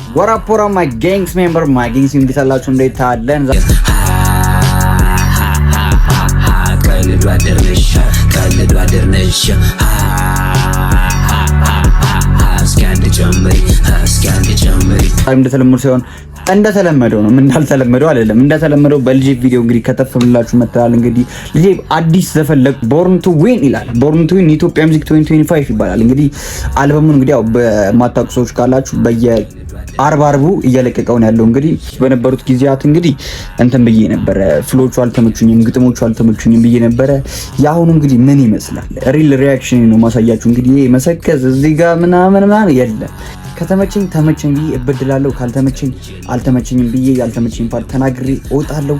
What up for my gangs member? My gangs እንዴት አላችሁ? እንዴት አለን? ቀልድ አደርነሽ እንደተለመደው ሳይሆን እንደተለመደው ነው። ምን እንዳልተለመደው አይደለም። እንደተለመደው በልጄ ቪዲዮ እንግዲህ ከተፈምላችሁ መተላል። እንግዲህ ልጄ አዲስ ዘፈን ቦርን ቱ ዊን ይላል። ቦርን ቱ ዊን ኢትዮጵያ ሙዚክ 2025 ይባላል። እንግዲህ አልበሙን እንግዲህ ያው በማታውቁ ሰዎች ካላችሁ በየአርቡ እየለቀቀው ነው ያለው። እንግዲህ በነበሩት ጊዜያት እንግዲህ እንትን ብዬ ነበር፣ ፍሎቹ አልተመቹኝም፣ ግጥሞቹ አልተመቹኝም ብዬ ነበረ። ያሁኑ እንግዲህ ምን ይመስላል ሪል ሪአክሽን ነው ማሳያችሁ። እንግዲህ መሰከዝ እዚህ ጋር ምናምን የለም። ከተመቸኝ ተመቸኝ ብዬ እበድላለሁ፣ ካልተመቸኝ አልተመቸኝም ብዬ ያልተመቸኝ ፓርት ተናግሬ እወጣለሁ።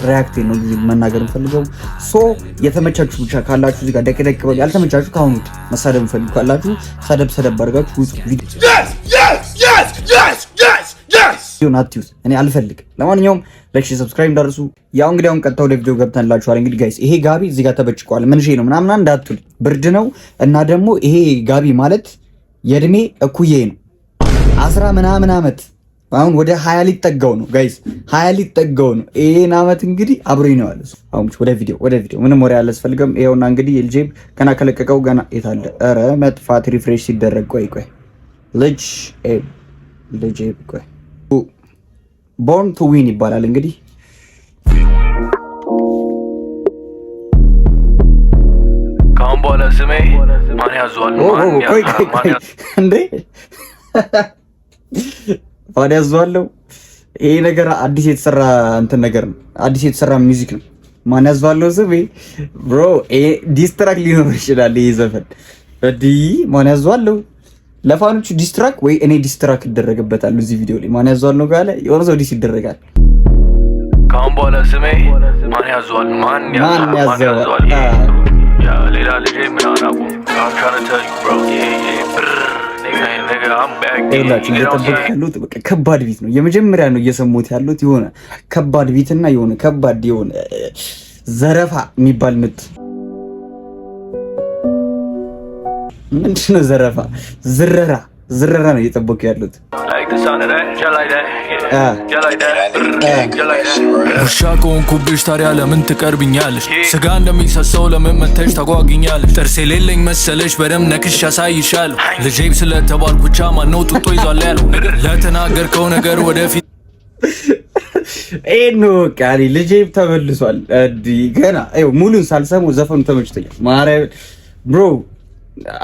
ሪአክት ነው ጊዜ መናገር ፈልገው ሶ የተመቻችሁ ብቻ ካላችሁ እዚህ ጋር ደቀደቅ በሉ። ያልተመቻችሁ ካሁኑ መሳደብ ፈልጉ ካላችሁ ሰደብ አድርጋችሁ ውጡ። እኔ አልፈልግም። ለማንኛውም ላይክ ሰብስክራይብ እንዳርሱ። ያው እንግዲህ አሁን ቀጥታ ወደ ቪዲዮ ገብተንላችኋል። እንግዲህ ጋይስ ይሄ ጋቢ እዚህ ጋር ተበጭቋል። ምን ነው ምናምን እንዳትሉ፣ ብርድ ነው እና ደግሞ ይሄ ጋቢ ማለት የእድሜ እኩዬ ነው። 10 ምናምን ዓመት አሁን ወደ 20 ሊጠጋው ነው ጋይስ፣ 20 ሊጠጋው ነው። ይሄን ዓመት እንግዲህ አብሮኝ ነው ያለው። አሁን ወደ ቪዲዮ ምንም ወሬ አላስፈልግም። ይሄውና እንግዲህ ልጄብ ገና ከለቀቀው ገና የታለ ኧረ መጥፋት ሪፍሬሽ ሲደረግ ቆይ ልጄብ ቆይ ቦርን ቱ ዊን ይባላል እንግዲህ ካሁን በኋላ ስሜ ማን ያዟል እንዴ ማን ያዟለው። ይሄ ነገር አዲስ የተሰራ እንትን ነገር ነው፣ አዲስ የተሰራ ሚውዚክ ነው። ማን ያዟለው ስሜ ብሮ ዲስትራክ ሊኖር ይችላል። ይሄ ዘፈን ማን ያዟለው ለፋኖቹ ዲስትራክ ወይ እኔ ዲስትራክ ይደረግበታል። እዚህ ቪዲዮ ላይ ማን ያዟል ነው ጋለ የሆነ ሰው ዲስ ይደረጋል። ካሁን በኋላ ስሜ ማን ያዟል ያ ሌላ ልጅ ምን አናቁ ያሉት በቃ ከባድ ቢት ነው። የመጀመሪያ ነው እየሰሙት ያሉት የሆነ ከባድ ቢትና የሆነ ከባድ የሆነ ዘረፋ የሚባል ምት ምንድነው? ዘረፋ ዝረራ ነው እየጠበቁ ያሉት። ውሻ ከሆንኩብሽ ታዲያ ለምን ትቀርብኛለሽ? ስጋ እንደሚሰሰው ለምን መተሽ ታጓግኛለሽ? ጥርስ የሌለኝ መሰለሽ በደም ነክሽ ያሳይሻለሁ። ልጄብ ስለተባልኩ ብቻ ማነው ጡጦ ይዟል ያለው? ለተናገርከው ነገር ወደፊት ኤኖ ቃሪ ልጄብ ተመልሷል። ገና ሙሉን ሳልሰማው ዘፈኑ ተመችቶኛል። ማርያም ብሮ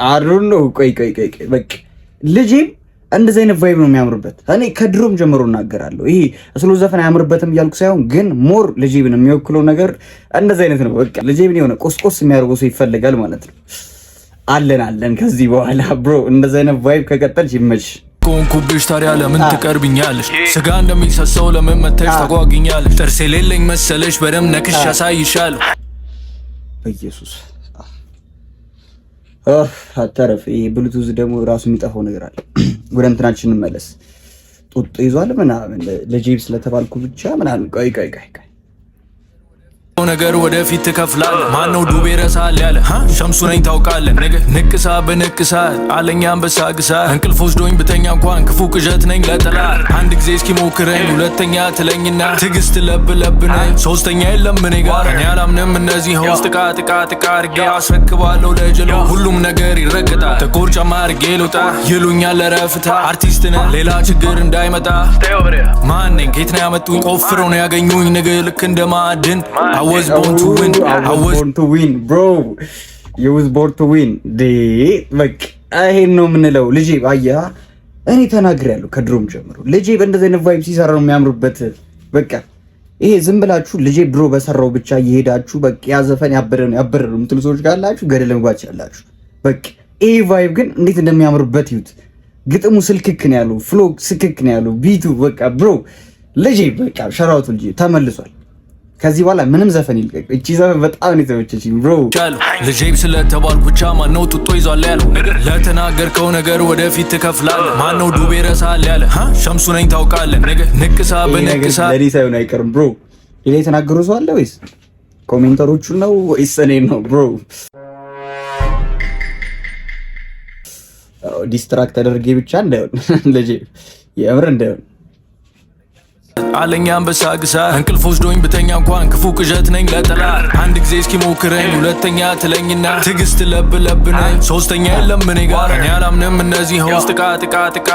አሩን ነው። ቆይ በቃ ልጄብ እንደዚህ አይነት ቫይብ ነው የሚያምርበት። እኔ ከድሮም ጀምሮ እናገራለሁ። ይሄ ስለ ዘፈን አያምርበትም እያልኩ ሳይሆን ግን ሞር ልጄብን የሚወክለው ነገር እንደዚህ አይነት ነው። በቃ ልጄብን የሆነ ቆስቆስ የሚያደርገው ሰው ይፈልጋል ማለት ነው። አለን ከዚህ በኋላ ብሮ እንደዚህ አይነት ቫይብ ከቀጠልሽ ይመች። ኮንኩብሽ ታዲያ ለምን ትቀርብኛለሽ? ስጋ እንደሚሰሰው ለምን መተሽ ታጓግኛለሽ? ጥርስ የሌለኝ መሰለሽ በደም ነክሽ ያሳይሻለሁ። በኢየሱስ አተረፍ። ይሄ ብሉቱዝ ደግሞ ራሱ የሚጠፋው ነገር አለ። ወደ እንትናችን እንመለስ። ጡጥ ይዟል ምናምን ለጄብ ስለተባልኩ ብቻ ምናምን ቆይ ነገር ወደፊት ትከፍላለህ። ማነው ዱቤ ረሳል ያለ ሸምሱ ነኝ ታውቃለህ። ንቅሳ በንቅሳ አለኛ አንበሳ ግሳ እንቅልፍ ወስዶኝ ብተኛ እንኳን ክፉ ቅዠት ነኝ ለጠላት። አንድ ጊዜ እስኪ ሞክረኝ ሁለተኛ ትለኝና ትዕግስት ለብለብነ ሶስተኛ የለም እኔ ጋር። እኔ አላምንም እነዚህ ሆስ ጥቃ አርጌ አስረክባለሁ ለጀለው። ሁሉም ነገር ይረግጣል ጥቁር ጫማ አርጌ ልውጣ ይሉኛል ለረፍታ። አርቲስት ነህ ሌላ ችግር እንዳይመጣ። ማነኝ ከየት ነው ያመጡኝ? ቆፍረው ነው ያገኙኝ ንግ ልክ እንደማዕድን I was born to win bro. You was born to win. በቃ ይሄን ነው የምንለው። ልጄ አያ እኔ ተናግሬያለሁ ከድሮም ጀምሮ ልጄ በእንደዚህ አይነት ቫይብ ሲሰራ ነው የሚያምርበት። በቃ ይሄ ዝም ብላችሁ ልጄ ድሮ በሰራው ብቻ እየሄዳችሁ በቃ ያዘፈን ያበረ ነው የምትሉ ሰዎች ካላችሁ ገደል መግባት ይችላልላችሁ። በቃ ይሄ ቫይብ ግን እንዴት እንደሚያምርበት ይዩት። ግጥሙ ስልክክ ነው ያለው፣ ፍሎ ስልክክ ነው ያለው፣ ቢቱ በቃ ብሮ ልጄ በቃ ሸራውቱ ልጄ ተመልሷል። ከዚህ በኋላ ምንም ዘፈን ይልቀቅ። እቺ ዘፈን በጣም ነው የተመቸችኝ ብሮ። ልጄብ ስለተባልኩ ብቻ ማነው ጡጦ ይዟል ያለው? ለተናገርከው ነገር ወደፊት ትከፍላለህ። ማነው ዱቤ ረሳል ያለ? ሸምሱ ነኝ ታውቃለህ። ንቅሳ በንቅሳ ለዲ ሳይሆን አይቀርም ብሮ። ሌላ የተናገሩ ሰው አለ ወይስ ኮሜንተሮቹ ነው ወይስ እኔ ነው ብሮ? ዲስትራክት ተደርጌ ብቻ እንዳይሆን ልጄብ የምር እንደ አለኛ አንበሳ ግሳት እንቅልፍ ወስዶኝ ብተኛ እንኳን ክፉ ቅዠት ነኝ ለጠላት አንድ ጊዜ እስኪሞክረኝ ሁለተኛ ትለኝና ትዕግስት ለብ ነኝ ሶስተኛ የለም እኔ ጋር እኔ አላምንም እነዚህ ሆስ ጥቃ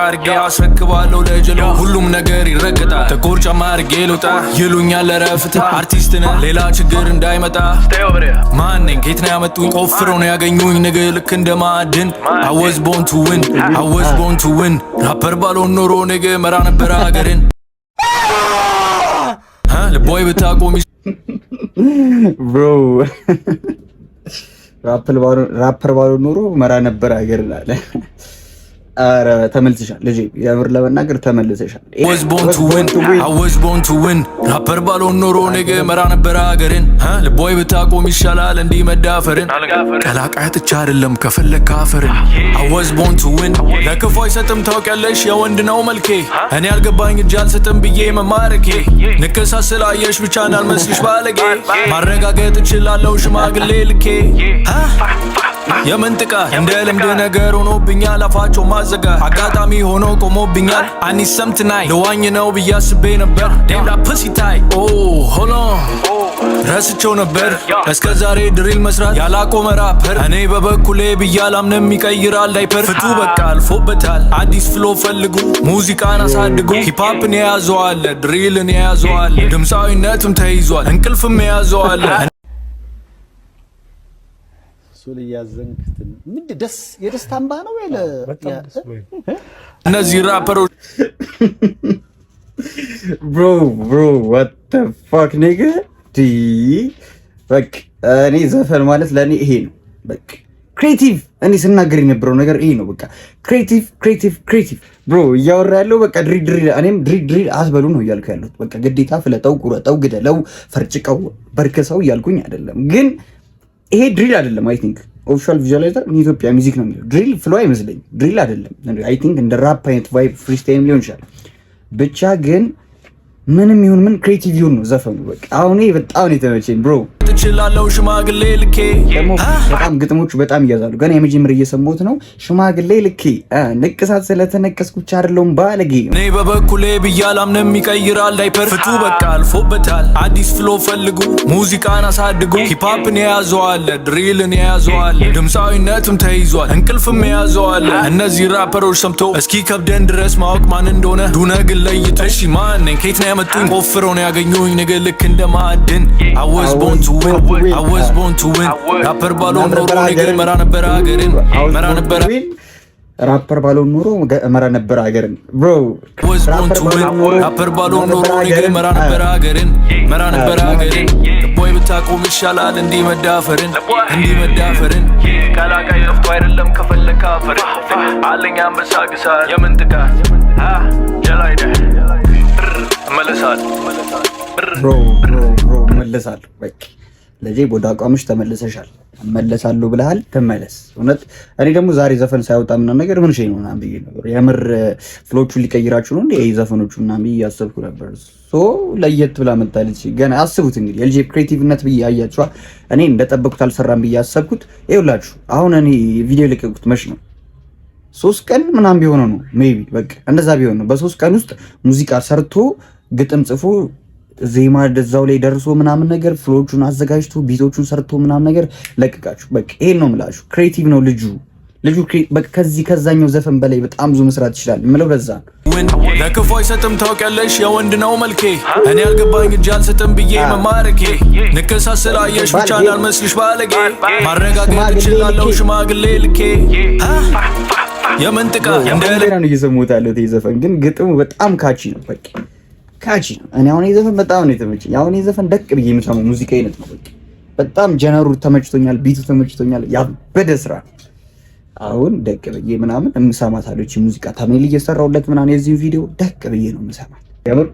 አድርጌ አስረክባለሁ ለጀሎ ሁሉም ነገር ይረግጣል ጥቁር ጫማ አድርጌ ልውጣ ይሉኛል ለረፍት አርቲስት ነህ ሌላ ችግር እንዳይመጣ ማን ነኝ ከየት ነው ያመጡኝ ቆፍረው ነው ያገኙኝ ንግ ልክ እንደ ማዕድን I was born to win ራፐር ባልሆን ኖሮ ንግ መራ ነበር ሀገርን ልቦይ ብታቆሚ ብሮ ራፐር ባልሆን ኖሮ መራ ነበር ሀገርን አለ። አረ ተመልሰሻል ልጄ የምር ለመናገር ተመልሰሻል። I was born to win ራፐር ባልሆን ኖሮ ነገ መራ ነበር ሀገርን ልቦይ ብታቆም ይሻላል እንዲህ መዳፈርን ቀላቃይ ጥቻ አይደለም ከፈለክ ካፈርን I was born to win ለክፉ አይሰጥም ታውቂያለሽ የወንድ ነው መልኬ እኔ አልገባኝ እጅ አልሰጥም ብዬ መማረኬ ንቅሳ ስላየሽ ብቻ እንዳልመስልሽ ባለጌ ማረጋገጥ እችላለሁ ሽማግሌ ልኬ የምንጥቃ እንደ ልምድ ነገር ሆኖብኛል አፋቸው ማዘጋ አጋጣሚ ሆኖ ቆሞብኛል አኒስ ሰምትናይ ለዋኝ ነው ብዬ አስቤ ነበር ዴምላ ፕሲታይ ሆሎ ረስቸው ነበር እስከ ዛሬ ድሪል መስራት ያላቆመ ራፐር እኔ በበኩሌ ብያላምንም ይቀይራል ዳይፐር ፍቱ በቃ አልፎበታል አዲስ ፍሎ ፈልጉ ሙዚቃን አሳድጉ ሂፓፕን የያዘዋለ ድሪልን የያዘዋለ ድምፃዊነትም ተይዟል እንቅልፍም የያዘዋለ ሶል ያዘንክት ምንድ ደስ የደስታ እንባ ነው ወለ እነዚህ ራፐሮች bro what the fuck nigga በቃ እኔ ዘፈን ማለት ለኔ ይሄ ነው በቃ ክሬቲቭ እኔ ስናገር የነበረው ነገር ይሄ ነው በቃ ክሬቲቭ bro እያወራ ያለው በቃ ድሪል እኔም ድሪል አስበሉ ነው እያልኩ ያለሁት በቃ ግዴታ ፍለጠው ቁረጠው ግደለው ፈርጭቀው በርከሰው እያልኩኝ አይደለም ግን ይሄ ድሪል አይደለም አይ ቲንክ ኦፊሻል ቪዥዋላይዘር ኢትዮጵያ ሚውዚክ ነው የሚለው ድሪል ፍሎ አይመስለኝም ድሪል አይደለም አይ ቲንክ እንደ ራፕ አይነት ቫይብ ፍሪስታይል ሊሆን ይችላል ብቻ ግን ምንም ይሁን ምን ክሬቲቭ ይሁን ነው ዘፈኑ በቃ አሁን ይሄ በጣም ነው የተመቸኝ ብሮ ትችላለው ሽማግሌ ልኬ በጣም ግጥሞቹ በጣም ይያዛሉ ገና የመጀመሪያ እየሰማሁት ነው ሽማግሌ ልኬ ንቅሳት ስለተነቀስኩ ብቻ አይደለም ባለጌ እኔ በበኩሌ ብያላምንም ይቀይራል ዳይፐር ፍቱ በቃ አልፎበታል አዲስ ፍሎ ፈልጉ ሙዚቃን አሳድጉ ሂፓፕን የያዘዋለ ድሪልን የያዘዋለ ድምፃዊነትም ተይዟል እንቅልፍም የያዘዋለ እነዚህ ራፐሮች ሰምቶ እስኪ ከብደን ድረስ ማወቅ ማን እንደሆነ ዱነግን ለይቶ እሺ ማን ነኝ ከየት ነው ያመጡኝ ቆፍረው ነው ያገኙኝ ነገ ልክ እንደ ማዕድን I was born to win ራፐር ባልሆን ኖሮ ነገ መራ ነበር ሀገርን ራፐር ባልሆን ኖሮ መራ ነበር ሀገርን bro ራፐር ባልሆን ኖሮ ነገ መራ ነበር ሀገርን ቦይ ብታቆም ይሻላል እንዲህ መዳፈርን ካላቃይ ለፍቶ አይደለም ከፈለክ ካፈርን አለኛ አንበሳ ግሳት የምንጥቃ ጀላይደ bro መለሳለሁ በቃ ለጄ ወደ አቋምሽ ተመልሰሻል መለሳለሁ ብለሃል ተመለስ እውነት እኔ ደግሞ ዛሬ ዘፈን ሳይወጣ ምን ነገር ምን ሸይ ነው እና ብዬ ነበር የምር ፍሎቹ ሊቀይራችሁ ነው እንዴ ዘፈኖቹ እና ብዬ ያሰብኩ ነበር ሶ ለየት ብላ መጣለች ገና አስቡት እንግዲህ የልጄ ክሬቲቭነት ብዬ አያችኋ እኔ እንደጠበቅኩት አልሰራም ብዬ ያሰብኩት ይኸውላችሁ አሁን እኔ ቪዲዮ ለቀቁት መች ነው 3 ቀን ምናምን ቢሆን ነው ሜቢ በቃ እንደዛ ቢሆን ነው በ3 ቀን ውስጥ ሙዚቃ ሰርቶ ግጥም ጽፎ ዜማ ደዛው ላይ ደርሶ ምናምን ነገር ፍሎቹን አዘጋጅቶ ቢቶቹን ሰርቶ ምናምን ነገር ለቀቃችሁ በቃ ይሄን ነው የምላችሁ ክሬቲቭ ነው ልጁ በቃ ከዛኛው ዘፈን በላይ በጣም ብዙ መስራት ይችላል የምለው ለዛ ለክፉ አይሰጥም ታውቂያለሽ የወንድ ነው መልኬ እኔ አልገባኝ እጅ አልሰጥም ብዬ መማረኬ ንቅሳ ስላየሽ ብቻ እንዳልመስልሽ ባለጌ ማረጋገጥ እችላለሁ ሽማግሌ ልኬ የምንጥቃ እንደሌላ ነው እየሰሙት ያለው ዘፈን ግን ግጥሙ በጣም ካቺ ነው በቃ ካቺ ነው እኔ አሁን የዘፈን በጣም ነው የተመቸኝ አሁን የዘፈን ደቅ ብዬ የምሰማው ሙዚቃ አይነት ነው በቃ በጣም ጀነሩ ተመችቶኛል ቢቱ ተመችቶኛል ያበደ ስራ አሁን ደቅ ብዬ ምናምን የምሰማታለሁ እቺ ሙዚቃ ታሜል እየሰራውለት ምናምን የዚህ ቪዲዮ ደቅ ብዬ ነው የምሰማት ያምር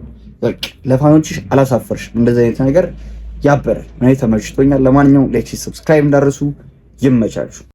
በቃ ለፋኖችሽ አላሳፈርሽ እንደዚህ አይነት ነገር ያበረ ነው ተመችቶኛል ለማንኛውም ላይክ ሰብስክራይብ እንዳረሱ ይመቻችሁ